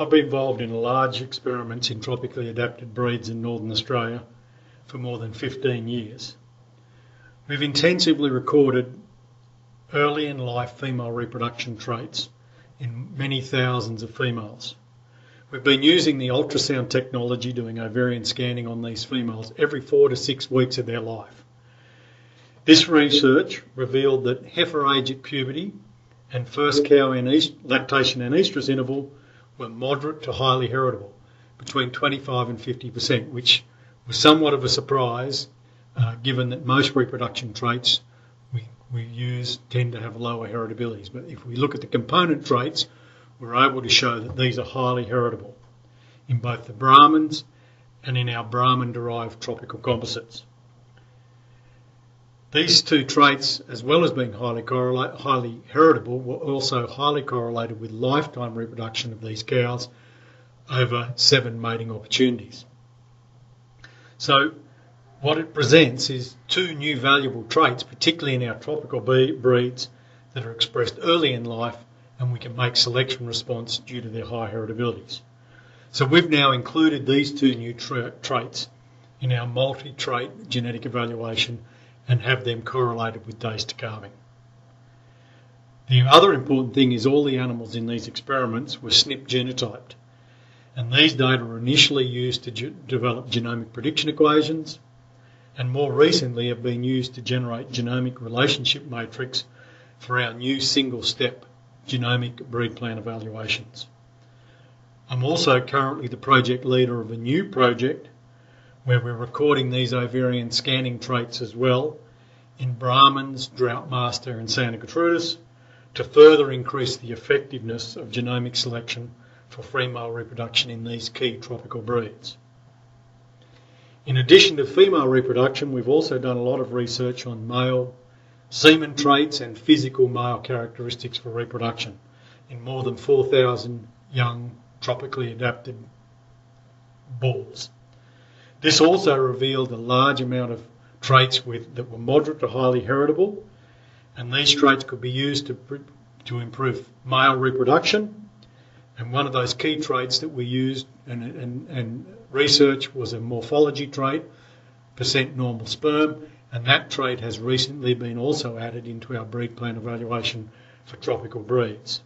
I've been involved in large experiments in tropically adapted breeds in Northern Australia for more than 15 years. We've intensively recorded early in life female reproduction traits in many thousands of females. We've been using the ultrasound technology doing ovarian scanning on these females every 4 to 6 weeks of their life. This research revealed that heifer age at puberty and first cow lactation and estrus interval were moderate to highly heritable, between 25 and 50%, which was somewhat of a surprise given that most reproduction traits we use tend to have lower heritabilities. But if we look at the component traits, we're able to show that these are highly heritable in both the Brahmins and in our Brahmin-derived tropical composites. These two traits, as well as being highly heritable, were also highly correlated with lifetime reproduction of these cows over 7 mating opportunities. So what it presents is 2 new valuable traits, particularly in our tropical breeds, that are expressed early in life, and we can make selection response due to their high heritabilities. So we've now included these 2 new traits in our multi-trait genetic evaluation and have them correlated with days to calving. The other important thing is all the animals in these experiments were SNP genotyped, and these data were initially used to develop genomic prediction equations, and more recently have been used to generate genomic relationship matrix for our new single-step genomic breed plan evaluations. I'm also currently the project leader of a new project where we're recording these ovarian scanning traits as well in Brahmins, Drought Master and Santa Gertrudis to further increase the effectiveness of genomic selection for female reproduction in these key tropical breeds. In addition to female reproduction, we've also done a lot of research on male semen traits and physical male characteristics for reproduction in more than 4,000 young tropically adapted bulls. This also revealed a large amount of traits that were moderate to highly heritable, and these traits could be used to improve male reproduction. And one of those key traits that we used and research was a morphology trait, percent normal sperm, and that trait has recently been also added into our breed plan evaluation for tropical breeds.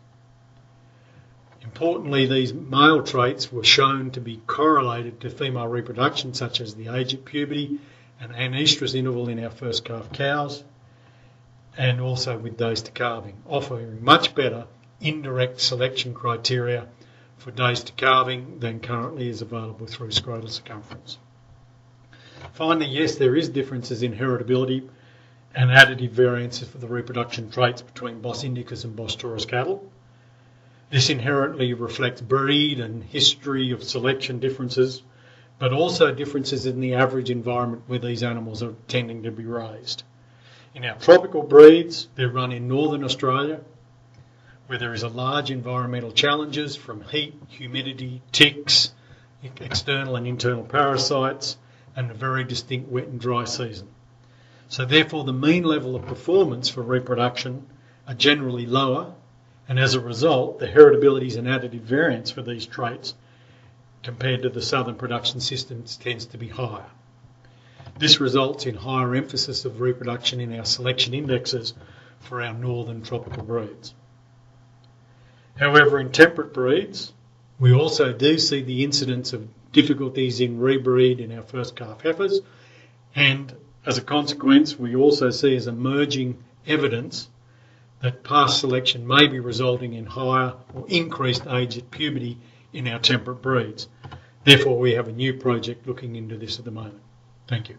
Importantly, these male traits were shown to be correlated to female reproduction, such as the age at puberty and estrus interval in our first calf cows, and also with days to calving, offering much better indirect selection criteria for days to calving than currently is available through scrotal circumference. Finally, yes, there is differences in heritability and additive variances for the reproduction traits between Bos indicus and Bos taurus cattle. This inherently reflects breed and history of selection differences, but also differences in the average environment where these animals are tending to be raised. In our tropical breeds, they're run in Northern Australia, where there is a large environmental challenges from heat, humidity, ticks, external and internal parasites, and a very distinct wet and dry season. So therefore the mean level of performance for reproduction are generally lower, and as a result the heritabilities and additive variance for these traits compared to the southern production systems tends to be higher. This results in higher emphasis of reproduction in our selection indexes for our northern tropical breeds. However, in temperate breeds, we also do see the incidence of difficulties in rebreed in our first calf heifers, and as a consequence, we also see as emerging evidence that past selection may be resulting in higher or increased age at puberty in our temperate breeds. Therefore, we have a new project looking into this at the moment. Thank you.